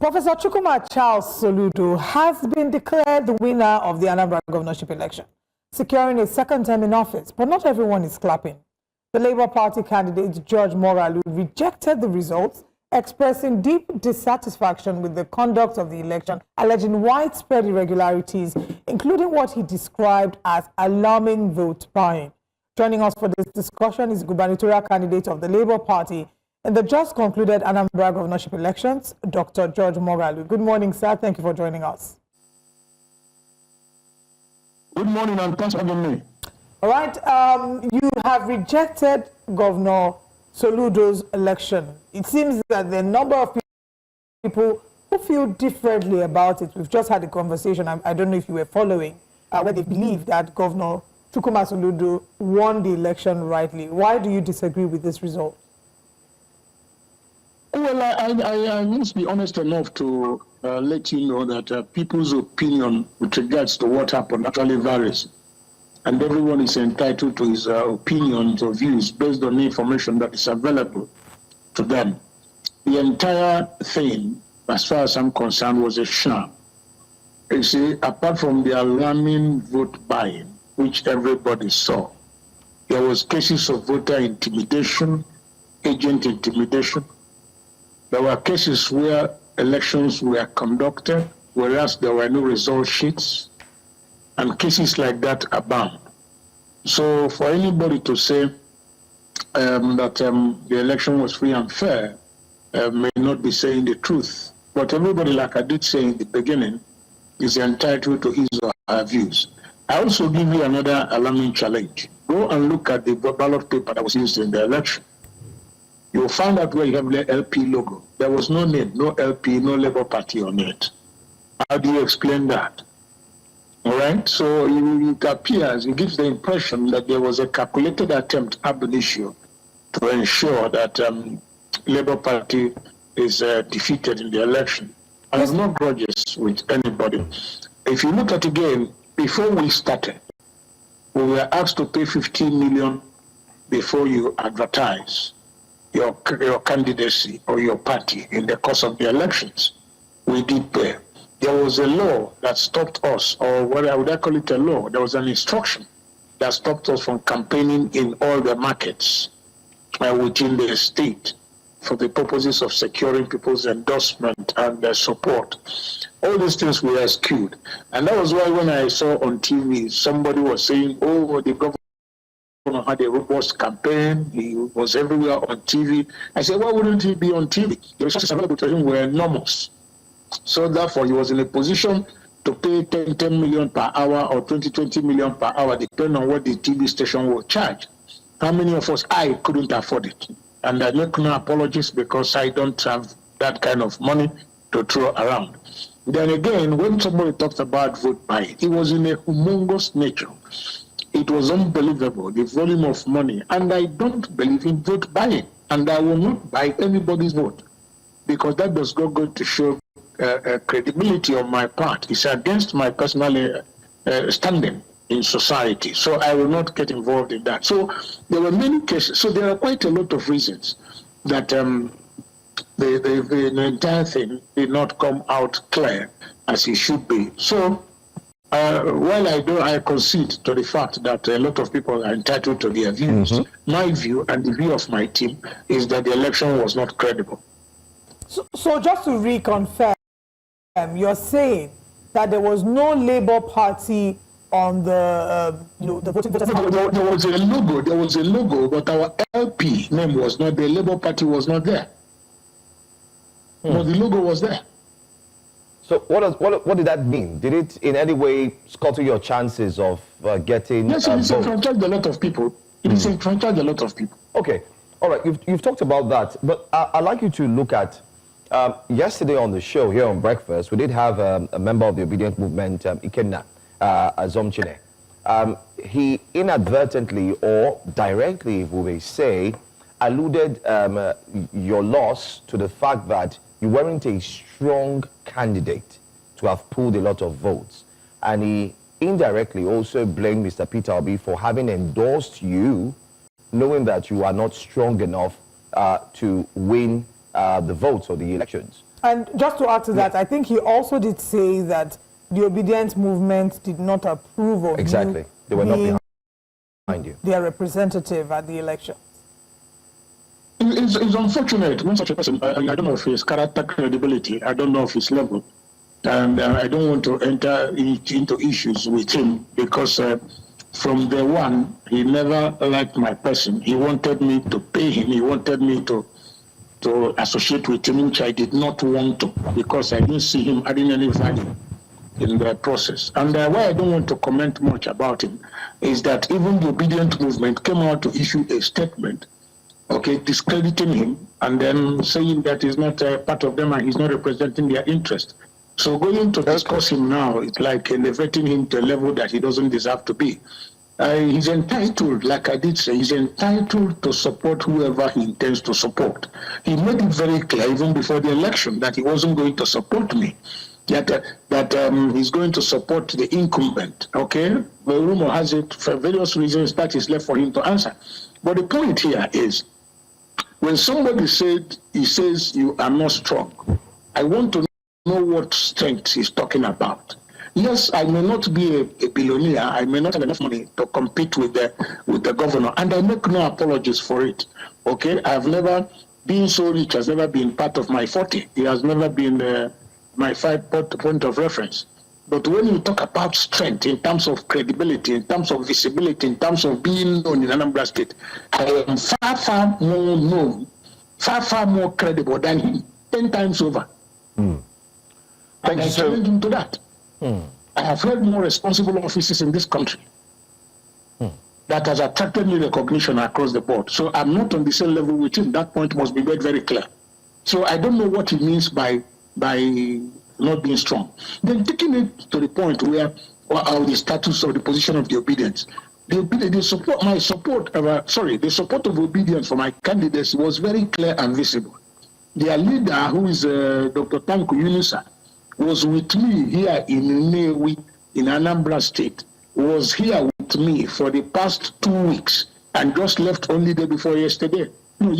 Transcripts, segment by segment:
Professor Charles Soludo has been declared the winner of the Anambra governorship election, securing a second term in office, but not everyone is clapping. The Labour Party candidate George Moghalu rejected the results, expressing deep dissatisfaction with the conduct of the election, alleging widespread irregularities, including what he described as alarming vote buying. Joining us for this discussion is gubernatorial candidate of the Labour Party in the just concluded Anambra governorship elections, Dr. George Moghalu. Good morning, sir. Thank you for joining us. Good morning, and thanks for having me. All right. You have rejected Governor Soludo's election. It seems that the number of people who feel differently about it. We've just had a conversation. I don't know if you were following, where they believe that Governor Soludo won the election rightly. Why do you disagree with this result? Well, I must be honest enough to let you know that people's opinion with regards to what happened actually varies. And everyone is entitled to his opinions or views based on the information that is available to them. The entire thing, as far as I'm concerned, was a sham. You see, apart from the alarming vote buying, which everybody saw, there was cases of voter intimidation, agent intimidation. There were cases where elections were conducted, whereas there were no result sheets, and cases like that abound. So for anybody to say that the election was free and fair may not be saying the truth. But everybody, like I did say in the beginning, is entitled to his or her views. I also give you another alarming challenge. Go and look at the ballot paper that was used in the election. You'll find out where you have the LP logo. There was no name, no LP, no Labour Party on it. How do you explain that? All right, so it appears, it gives the impression that there was a calculated attempt ab initio to ensure that Labour Party is defeated in the election. I have no grudges with anybody. If you look at it again, before we started, we were asked to pay 15 million before you advertise your candidacy or your party in the course of the elections. We did pay. There was a law that stopped us, or what would I call it a law? There was an instruction that stopped us from campaigning in all the markets within the state for the purposes of securing people's endorsement and their support. All these things were skewed. And that was why when I saw on TV, somebody was saying, oh, the government had a robust campaign, he was everywhere on TV. I said, why wouldn't he be on TV? The resources available to him were enormous. So therefore, he was in a position to pay 10 million per hour or 20 million per hour, depending on what the TV station will charge. How many of us, I couldn't afford it. And I make no apologies because I don't have that kind of money to throw around. Then again, when somebody talks about vote buying, it was in a humongous nature. It was unbelievable, the volume of money. And I don't believe in vote buying. And I will not buy anybody's vote, because that does not go to show credibility on my part. It's against my personal standing in society. So I will not get involved in that. So there were many cases. So there are quite a lot of reasons that the entire thing did not come out clear as it should be. So while I concede to the fact that a lot of people are entitled to their views, my view and the view of my team is that the election was not credible. So just to reconfirm, you're saying that there was no Labour Party on the voting voters. There was a logo, but our LP name was not there. Labour Party was not there. No, the logo was there. So what did that mean? Did it in any way scuttle your chances of getting? Yes, it disenfranchised a lot of people. It disenfranchised a lot of people. Okay, all right. You've talked about that, but I'd like you to look at yesterday on the show here on Breakfast. We did have a member of the Obedient Movement, Ikenna Azomchine. He inadvertently or directly, we may say, alluded your loss to the fact that you weren't a strong candidate to have pulled a lot of votes. And he indirectly also blamed Mr. Peter Obi for having endorsed you, knowing that you are not strong enough to win the votes or the elections. And just to add to that, I think he also did say that the obedient movement did not approve of exactly. They were not behind you. Their representative at the election. It's unfortunate when such a person, I don't know if his character, credibility, I don't know if his level, and I don't want to enter into issues with him because from day one, he never liked my person. He wanted me to pay him. He wanted me to associate with him, which I did not want to because I didn't see him adding any value in the process. And why I don't want to comment much about him is that even the obedient movement came out to issue a statement, okay, discrediting him and then saying that he's not part of them and he's not representing their interest. So going to discuss him now, it's like elevating him to a level that he doesn't deserve to be. He's entitled, like I did say, he's entitled to support whoever he intends to support. He made it very clear, even before the election, that he wasn't going to support me, that he's going to support the incumbent, okay? The rumor has it, for various reasons, that is left for him to answer. But the point here is, when somebody says you are not strong, I want to know what strength he's talking about. Yes, I may not be a billionaire. I may not have enough money to compete with the governor, and I make no apologies for it. Okay, I've never been so rich. Has never been part of my forte. It has never been my point of reference. But when you talk about strength in terms of credibility, in terms of visibility, in terms of being known in Anambra State, I am far more known, far more credible than him, 10 times over. And I challenge him to that. I have held more responsible offices in this country that has attracted me recognition across the board. So I'm not on the same level with him. That point must be made very clear. So I don't know what he means by not being strong. Then taking it to the point where the status or the position of the obedience. The support of obedience for my candidates was very clear and visible. Their leader, who is Dr. Tanko Yunusa, was with me here in Nnewi, in Anambra State, was here with me for the past 2 weeks and just left only day before yesterday. No,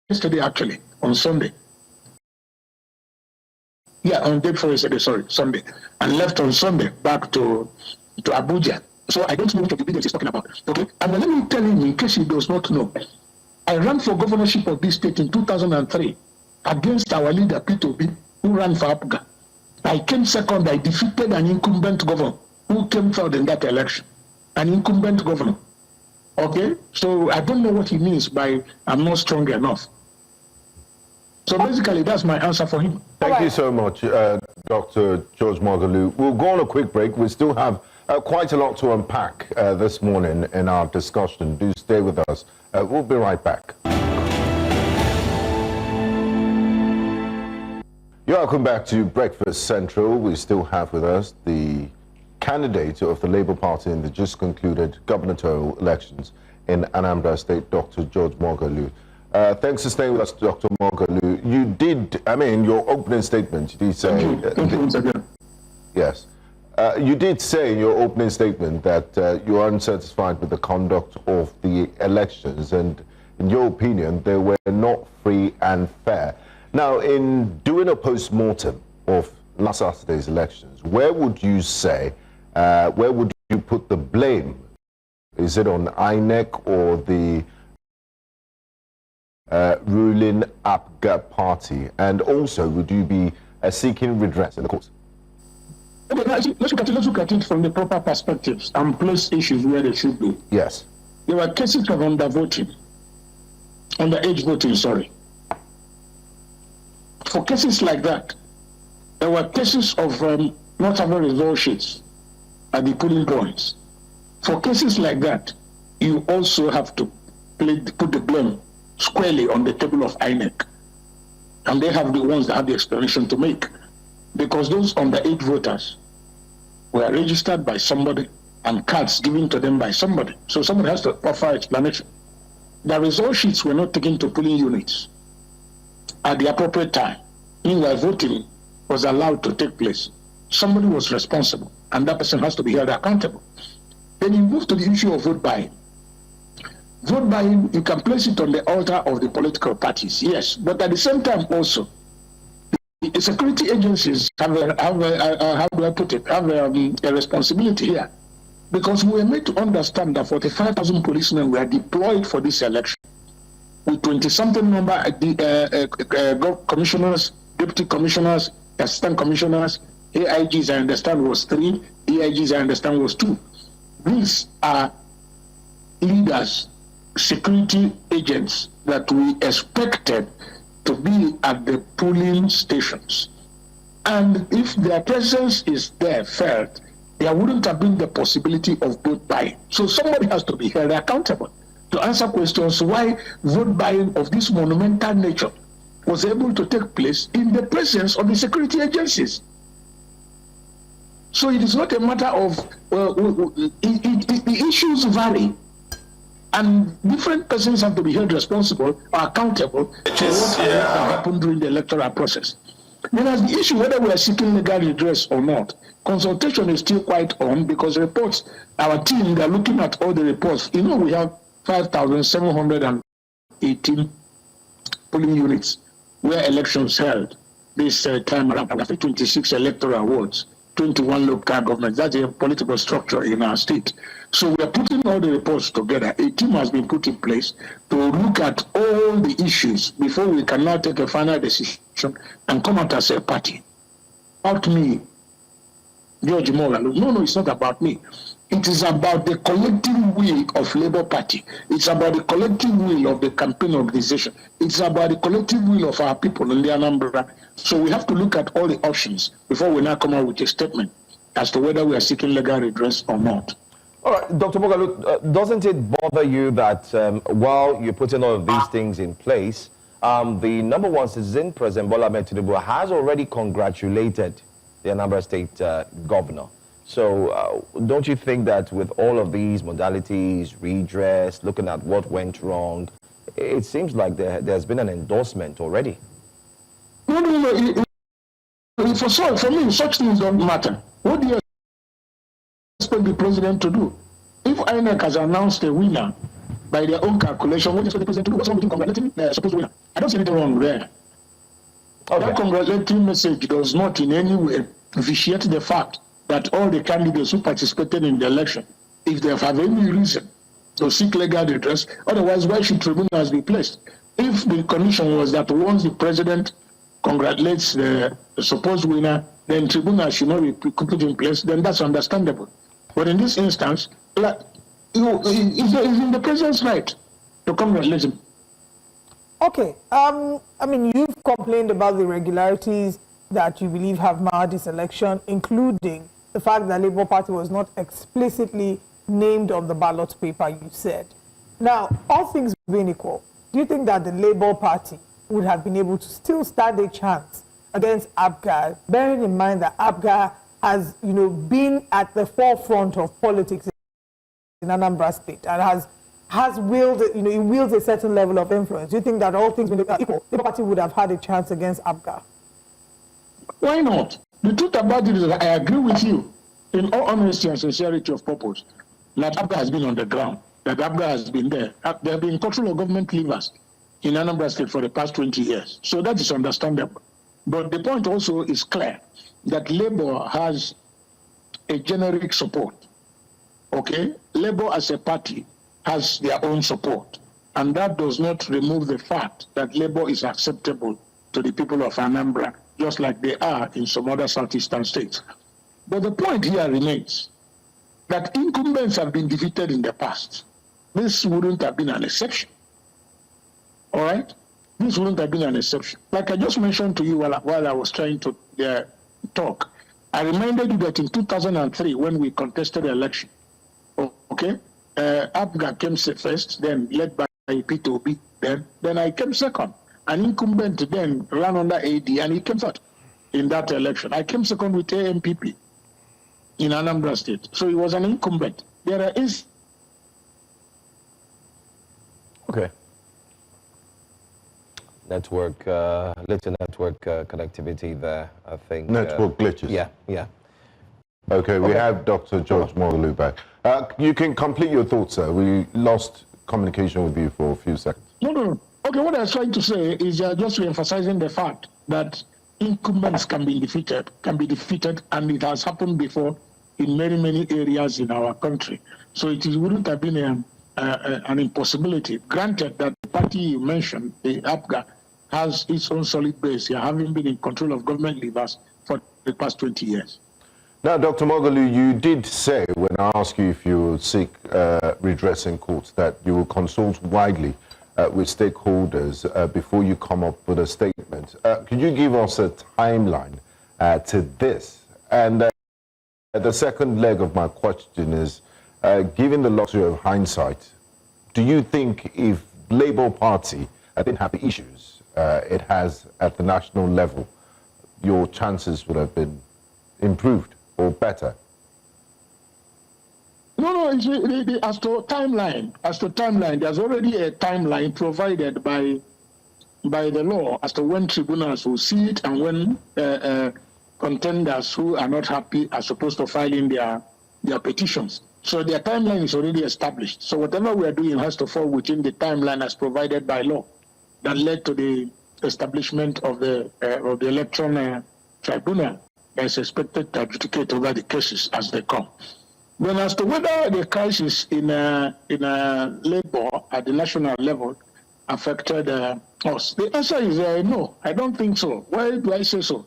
yesterday actually, on Sunday. Yeah, on day before yesterday, Sunday. And left on Sunday back to Abuja. So I don't know what the obedience is talking about. Okay? And let me tell him, in case he does not know, I ran for governorship of this state in 2003 against our leader, Peter Obi, who ran for Apuga. I came second. I defeated an incumbent governor who came third in that election. An incumbent governor. Okay? So I don't know what he means by I'm not strong enough. So basically, that's my answer for him. Thank you so much, Dr. George Moghalu. We'll go on a quick break. We still have quite a lot to unpack this morning in our discussion. Do stay with us. We'll be right back. You're welcome back to Breakfast Central. We still have with us the candidate of the Labour Party in the just concluded gubernatorial elections in Anambra State, Dr. George Moghalu. Thanks for staying with us, Dr. Moghalu. You did, your opening statement, you did say... Thank you once again. Yes. You did say in your opening statement that you are unsatisfied with the conduct of the elections, and in your opinion, they were not free and fair. Now, in doing a post-mortem of last Saturday's elections, where would you say, where would you put the blame? Is it on INEC or the ruling APGA party? And also, would you be seeking redress in the courts? Okay, let's look at it from the proper perspectives and place issues where they should be. Yes. There were cases of underage voting, sorry. For cases like that, there were cases of not having result sheets at the polling points. For cases like that, you also have to put the blame squarely on the table of INEC. And they have the ones that have the explanation to make. Because those underage voters were registered by somebody and cards given to them by somebody. So somebody has to offer explanation. The result sheets were not taken to polling units at the appropriate time. Meanwhile, voting was allowed to take place. Somebody was responsible, and that person has to be held accountable. Then you move to the issue of vote buying. Vote buying, you can place it on the altar of the political parties, yes, but at the same time also, security agencies have how do I put it, have a responsibility here. Because we were made to understand that 45,000 policemen were deployed for this election, with 20-something number commissioners, deputy commissioners, assistant commissioners, AIGs I understand was 3, DIGs I understand was 2. These are leaders, security agents that we expected to be at the polling stations. And if their presence is there felt, there wouldn't have been the possibility of vote buying. So somebody has to be held accountable to answer questions why vote buying of this monumental nature was able to take place in the presence of the security agencies. So it is not a matter of, the issues vary, and different persons have to be held responsible or accountable for what happened during the electoral process. Then as the issue whether we are seeking legal redress or not, consultation is still quite on, because reports, our team, they're looking at all the reports. You know, we have 5,718 polling units where elections held this time around. I think 26 electoral wards, 21 local governments. That's a political structure in our state. So we are putting all the reports together. A team has been put in place to look at all the issues before we can now take a final decision and come out as a party. About me, George Moghalu. No, it's not about me. It is about the collective will of Labour Party. It's about the collective will of the campaign organization. It's about the collective will of our people in the Anambra. So we have to look at all the options before we now come out with a statement as to whether we are seeking legal redress or not. All right, Dr. Moghalu, doesn't it bother you that while you're putting all of these things in place, the number one citizen, President Bola Ahmed Tinubu, has already congratulated the Anambra State governor? So don't you think that with all of these modalities, redress, looking at what went wrong, it seems like there's been an endorsement already? No. For me, such things don't matter. What do you expect the president to do? If INEC has announced a winner by their own calculation, what do you expect the president to do? What's wrong with congratulating the supposed winner? I don't see anything wrong there. Okay. That congratulatory message does not in any way vitiate the fact that all the candidates who participated in the election, if they have any reason to seek legal redress, otherwise why should tribunals be placed? If the condition was that once the president congratulates the supposed winner, then tribunals should not be put in place, then that's understandable. But in this instance, it's in the president's right to congratulate him. Okay. I mean, you've complained about the irregularities that you believe have marred this election, including the fact that Labour Party was not explicitly named on the ballot paper, you said. Now, all things being equal, do you think that the Labour Party would have been able to still stand a chance against APGA, bearing in mind that APGA has, been at the forefront of politics in Anambra State and has wielded, it wields a certain level of influence? Do you think that all things being equal, the Labour Party would have had a chance against APGA? Why not? The truth about it is that I agree with you, in all honesty and sincerity of purpose, that APGA has been on the ground, that APGA has been there. There have been cultural government levers in Anambra State for the past 20 years. So that is understandable. But the point also is clear, that Labour has a generic support. Okay? Labour as a party has their own support. And that does not remove the fact that Labour is acceptable to the people of Anambra, just like they are in some other southeastern states. But the point here remains that incumbents have been defeated in the past. This wouldn't have been an exception. All right? This wouldn't have been an exception. Like I just mentioned to you while I was trying to talk, I reminded you that in 2003, when we contested the election, okay, APGA came first, then led by P2B, then I came second. An incumbent then ran under AD, and he came third in that election. I came second with AMPP in Anambra State. So he was an incumbent. There are Okay. Network, little network connectivity there, I think. Network glitches. Yeah. Okay, we have Dr. George Moghalu back. You can complete your thoughts, sir. We lost communication with you for a few seconds. No. Okay, what I was trying to say is just re-emphasizing the fact that incumbents can be defeated, and it has happened before in many, many areas in our country. So wouldn't have been an impossibility. Granted that the party you mentioned, the APGA, has its own solid base here, having been in control of government levers for the past 20 years. Now, Dr. Moghalu, you did say, when I asked you if you will seek redress in courts, that you will consult widely with stakeholders before you come up with a statement. Could you give us a timeline to this? And the second leg of my question is, given the luxury of hindsight, do you think if Labour Party didn't have the issues it has at the national level, your chances would have been improved or better? No, as to timeline, there's already a timeline provided by the law as to when tribunals will see it and when contenders who are not happy are supposed to file in their petitions. So their timeline is already established. So whatever we are doing has to fall within the timeline as provided by law that led to the establishment of the election tribunal that is expected to adjudicate over the cases as they come. Then as to whether the crisis in labor at the national level affected us, the answer is no, I don't think so. Why do I say so?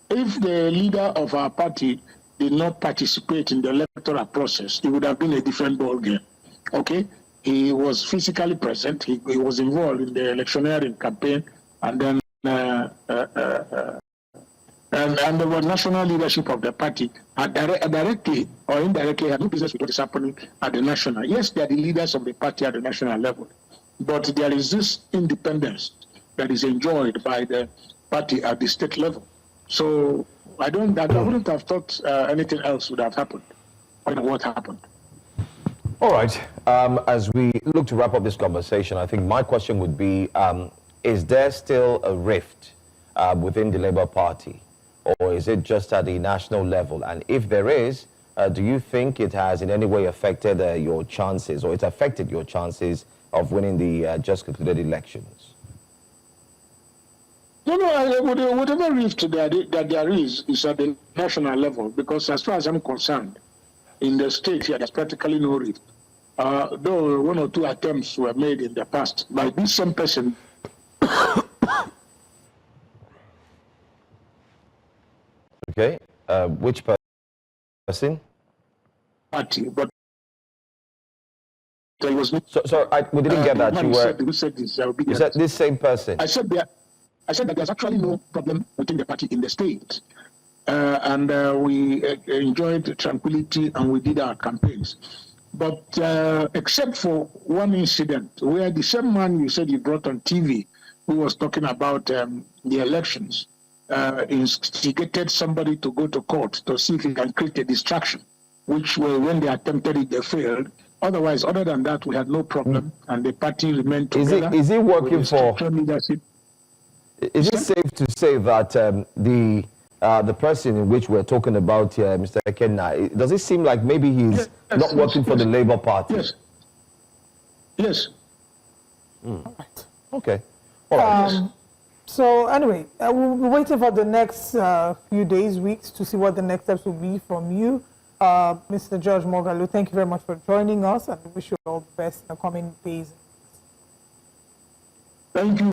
If the leader of our party did not participate in the electoral process, it would have been a different ballgame. Okay? He was physically present, he was involved in the electioneering campaign, and then and the national leadership of the party directly or indirectly had no business with what is happening at the national. Yes, they are the leaders of the party at the national level, but there is this independence that is enjoyed by the party at the state level. So I wouldn't have thought anything else would have happened than what happened. All right. As we look to wrap up this conversation, I think my question would be, is there still a rift within the Labour Party, or is it just at the national level? And if there is, do you think it has in any way affected your chances, or it affected your chances of winning the just concluded elections? No, whatever rift that there is at the national level, because as far as I'm concerned, in the state here, there's practically no rift. Though one or two attempts were made in the past by this same person. Okay, which person? Party, but there was no. So we didn't get that. Who said this? You said this same person. I said that there's actually no problem within the party in the state, and we enjoyed tranquility and we did our campaigns. But except for one incident where the same man you said you brought on TV, who was talking about the elections, instigated somebody to go to court to see if he can create a distraction, which when they attempted it, they failed. Otherwise, other than that, we had no problem, and the party remained together. Is it working for leadership? Is it safe to say that the person in which we're talking about here, Mr. Ikenna, does it seem like maybe he's not working for the Labour Party? Yes. All right. Okay. All right. So anyway, we'll be waiting for the next few days, weeks, to see what the next steps will be from you. Mr. George Moghalu, thank you very much for joining us, and we wish you all the best in the coming days. Thank you.